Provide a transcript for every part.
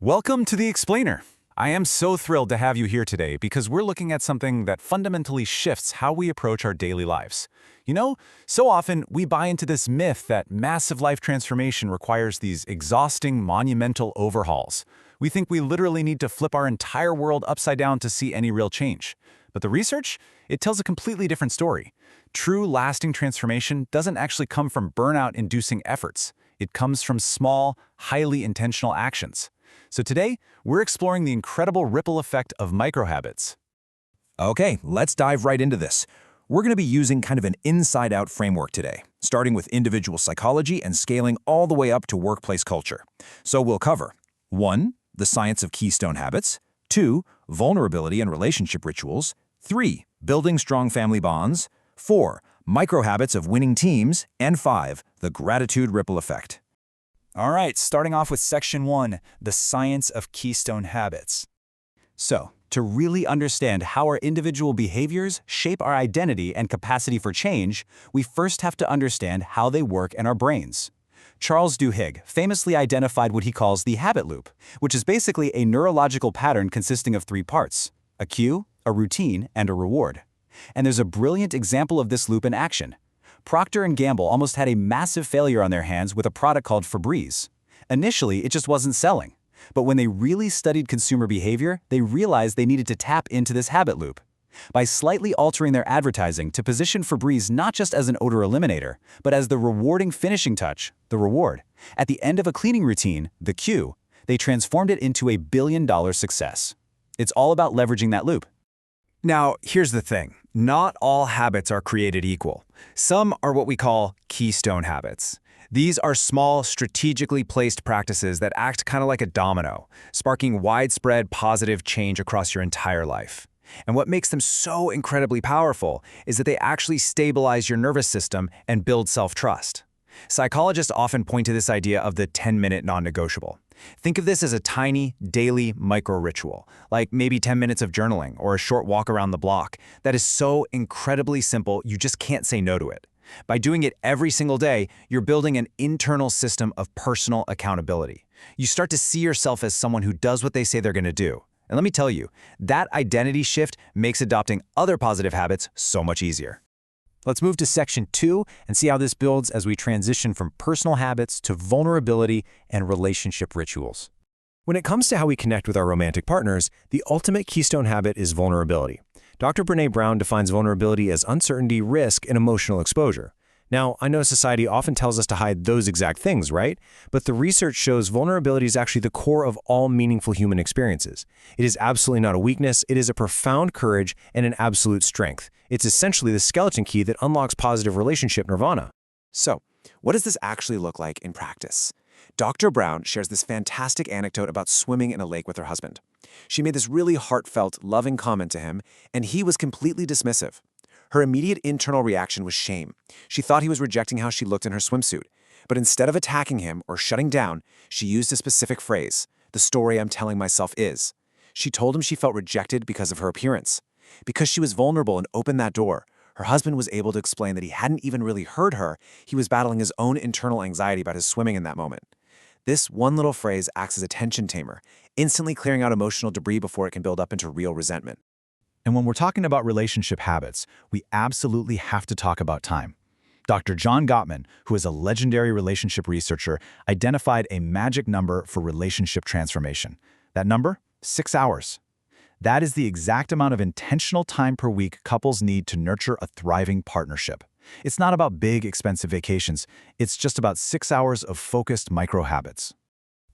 Welcome to The Explainer. I am so thrilled to have you here today because we're looking at something that fundamentally shifts how we approach our daily lives. So often we buy into this myth that massive life transformation requires these exhausting, monumental overhauls. We think we literally need to flip our entire world upside down to see any real change. But the research? It tells a completely different story. True, lasting transformation doesn't actually come from burnout-inducing efforts. It comes from small, highly intentional actions. So today, we're exploring the incredible ripple effect of microhabits. Okay, let's dive right into this. We're going to be using kind of an inside-out framework today, starting with individual psychology and scaling all the way up to workplace culture. So we'll cover 1. The science of keystone habits, 2. Vulnerability and relationship rituals, 3. Building strong family bonds, 4. Microhabits of winning teams, and 5. The gratitude ripple effect. All right, starting off with Section 1, the science of keystone habits. So, to really understand how our individual behaviors shape our identity and capacity for change, we first have to understand how they work in our brains. Charles Duhigg famously identified what he calls the habit loop, which is basically a neurological pattern consisting of 3 parts: a cue, a routine, and a reward. And there's a brilliant example of this loop in action. Procter & Gamble almost had a massive failure on their hands with a product called Febreze. Initially, it just wasn't selling. But when they really studied consumer behavior, they realized they needed to tap into this habit loop. By slightly altering their advertising to position Febreze not just as an odor eliminator, but as the rewarding finishing touch, the reward, at the end of a cleaning routine, the cue, they transformed it into a billion-dollar success. It's all about leveraging that loop. Now, here's the thing. Not all habits are created equal. Some are what we call keystone habits. These are small, strategically placed practices that act kind of like a domino, sparking widespread positive change across your entire life. And what makes them so incredibly powerful is that they actually stabilize your nervous system and build self-trust. Psychologists often point to this idea of the 10-minute non-negotiable. Think of this as a tiny, daily micro-ritual, like maybe 10 minutes of journaling or a short walk around the block, that is so incredibly simple you just can't say no to it. By doing it every single day, you're building an internal system of personal accountability. You start to see yourself as someone who does what they say they're going to do. And let me tell you, that identity shift makes adopting other positive habits so much easier. Let's move to Section 2 and see how this builds as we transition from personal habits to vulnerability and relationship rituals. When it comes to how we connect with our romantic partners, the ultimate keystone habit is vulnerability. Dr. Brené Brown defines vulnerability as uncertainty, risk, and emotional exposure. Now, I know society often tells us to hide those exact things, right? But the research shows vulnerability is actually the core of all meaningful human experiences. It is absolutely not a weakness, it is a profound courage and an absolute strength. It's essentially the skeleton key that unlocks positive relationship nirvana. So, what does this actually look like in practice? Dr. Brown shares this fantastic anecdote about swimming in a lake with her husband. She made this really heartfelt, loving comment to him, and he was completely dismissive. Her immediate internal reaction was shame. She thought he was rejecting how she looked in her swimsuit. But instead of attacking him or shutting down, she used a specific phrase: "The story I'm telling myself is." She told him she felt rejected because of her appearance. Because she was vulnerable and opened that door, her husband was able to explain that he hadn't even really heard her. He was battling his own internal anxiety about his swimming in that moment. This one little phrase acts as a tension tamer, instantly clearing out emotional debris before it can build up into real resentment. And when we're talking about relationship habits, we absolutely have to talk about time. Dr. John Gottman, who is a legendary relationship researcher, identified a magic number for relationship transformation. That number? 6 hours. That is the exact amount of intentional time per week couples need to nurture a thriving partnership. It's not about big, expensive vacations. It's just about 6 hours of focused micro-habits.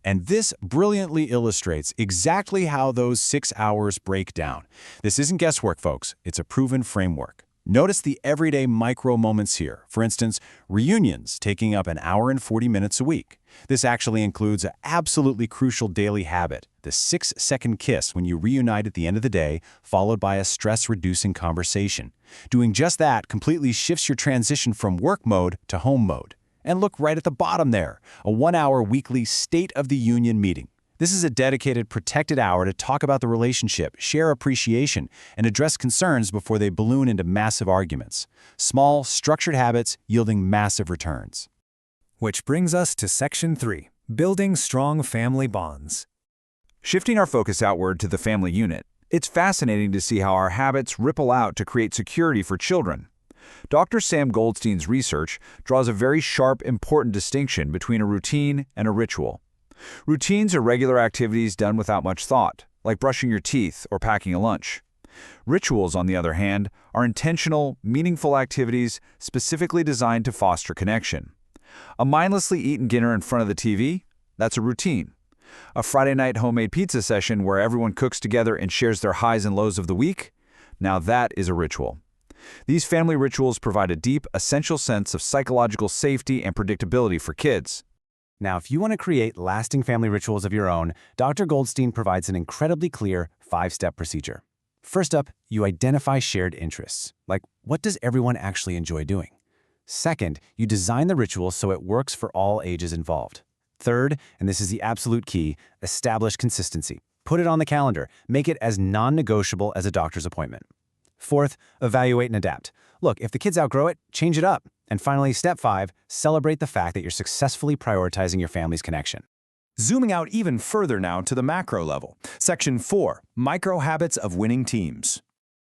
And this brilliantly illustrates exactly how those 6 hours break down. This isn't guesswork, folks. It's a proven framework. Notice the everyday micro moments here. For instance, reunions taking up 1 hour and 40 minutes a week. This actually includes an absolutely crucial daily habit, the 6-second kiss when you reunite at the end of the day, followed by a stress-reducing conversation. Doing just that completely shifts your transition from work mode to home mode. And look right at the bottom there, a 1-hour weekly State of the Union meeting. This is a dedicated, protected hour to talk about the relationship, share appreciation, and address concerns before they balloon into massive arguments. Small, structured habits yielding massive returns. Which brings us to Section 3, building strong family bonds. Shifting our focus outward to the family unit, it's fascinating to see how our habits ripple out to create security for children. Dr. Sam Goldstein's research draws a very sharp, important distinction between a routine and a ritual. Routines are regular activities done without much thought, like brushing your teeth or packing a lunch. Rituals, on the other hand, are intentional, meaningful activities specifically designed to foster connection. A mindlessly eaten dinner in front of the TV? That's a routine. A Friday night homemade pizza session where everyone cooks together and shares their highs and lows of the week? Now that is a ritual. These family rituals provide a deep, essential sense of psychological safety and predictability for kids. Now, if you want to create lasting family rituals of your own, Dr. Goldstein provides an incredibly clear 5-step procedure. First up, you identify shared interests, like what does everyone actually enjoy doing? Second, you design the ritual so it works for all ages involved. Third, and this is the absolute key, establish consistency. Put it on the calendar. Make it as non-negotiable as a doctor's appointment. Fourth, evaluate and adapt. Look, if the kids outgrow it, change it up. And finally, step 5, celebrate the fact that you're successfully prioritizing your family's connection. Zooming out even further now to the macro level. Section 4, Micro Habits of Winning Teams.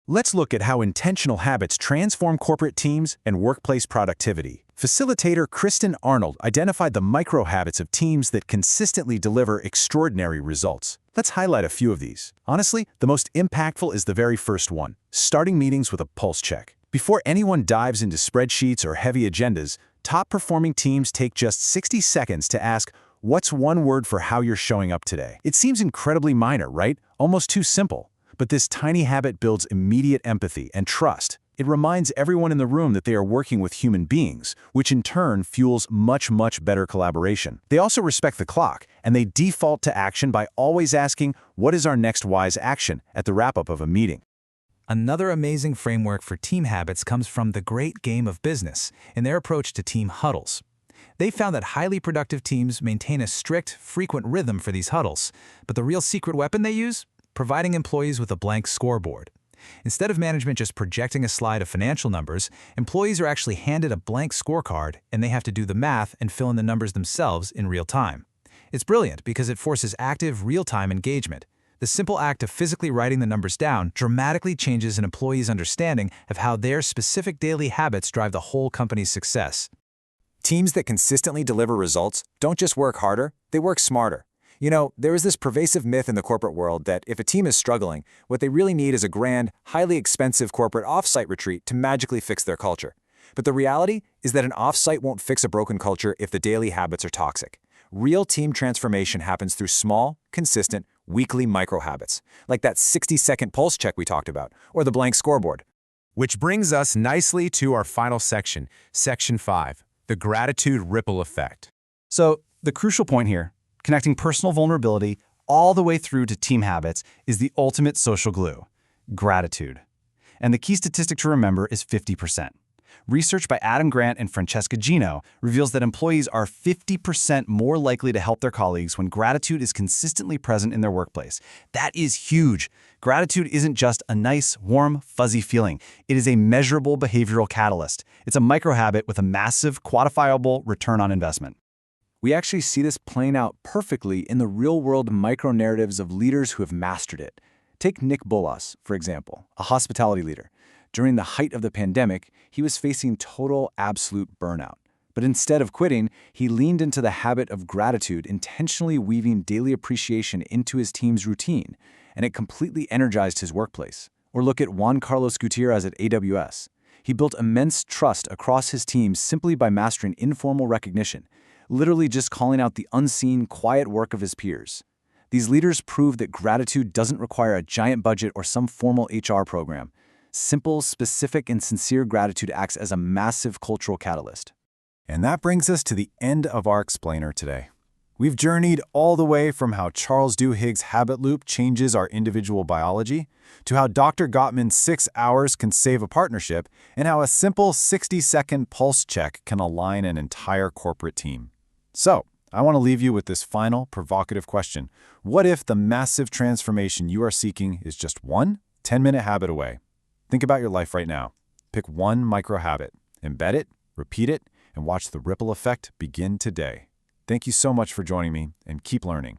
Let's look at how intentional habits transform corporate teams and workplace productivity. Facilitator Kristen Arnold identified the micro habits of teams that consistently deliver extraordinary results. Let's highlight a few of these. Honestly, the most impactful is the very first one, starting meetings with a pulse check. Before anyone dives into spreadsheets or heavy agendas, top-performing teams take just 60 seconds to ask, what's one word for how you're showing up today? It seems incredibly minor, right? Almost too simple. But this tiny habit builds immediate empathy and trust. It reminds everyone in the room that they are working with human beings, which in turn fuels much better collaboration. They also respect the clock, and they default to action by always asking, what is our next wise action at the wrap-up of a meeting? Another amazing framework for team habits comes from The Great Game of Business in their approach to team huddles. They found that highly productive teams maintain a strict, frequent rhythm for these huddles, but the real secret weapon they use? Providing employees with a blank scoreboard. Instead of management just projecting a slide of financial numbers, employees are actually handed a blank scorecard and they have to do the math and fill in the numbers themselves in real time. It's brilliant because it forces active, real-time engagement. The simple act of physically writing the numbers down dramatically changes an employee's understanding of how their specific daily habits drive the whole company's success. Teams that consistently deliver results don't just work harder, they work smarter. You know, there is this pervasive myth in the corporate world that if a team is struggling, what they really need is a grand, highly expensive corporate off-site retreat to magically fix their culture. But the reality is that an off-site won't fix a broken culture if the daily habits are toxic. Real team transformation happens through small, consistent, weekly micro-habits, like that 60-second pulse check we talked about, or the blank scoreboard. Which brings us nicely to our final section, Section 5, the gratitude ripple effect. So, the crucial point here, connecting personal vulnerability all the way through to team habits, is the ultimate social glue, gratitude. And the key statistic to remember is 50%. Research by Adam Grant and Francesca Gino reveals that employees are 50% more likely to help their colleagues when gratitude is consistently present in their workplace. That is huge. Gratitude isn't just a nice, warm, fuzzy feeling. It is a measurable behavioral catalyst. It's a micro-habit with a massive, quantifiable return on investment. We actually see this playing out perfectly in the real-world micro-narratives of leaders who have mastered it. Take Nick Bolas, for example, a hospitality leader. During the height of the pandemic, he was facing total, absolute burnout. But instead of quitting, he leaned into the habit of gratitude, intentionally weaving daily appreciation into his team's routine, and it completely energized his workplace. Or look at Juan Carlos Gutierrez at AWS. He built immense trust across his team simply by mastering informal recognition, literally just calling out the unseen, quiet work of his peers. These leaders prove that gratitude doesn't require a giant budget or some formal HR program. Simple, specific, and sincere gratitude acts as a massive cultural catalyst. And that brings us to the end of our explainer today. We've journeyed all the way from how Charles Duhigg's habit loop changes our individual biology, to how Dr. Gottman's 6 hours can save a partnership, and how a simple 60-second pulse check can align an entire corporate team. So, I want to leave you with this final, provocative question. What if the massive transformation you are seeking is just one 10-minute habit away? Think about your life right now. Pick one micro habit, embed it, repeat it, and watch the ripple effect begin today. Thank you so much for joining me, and keep learning.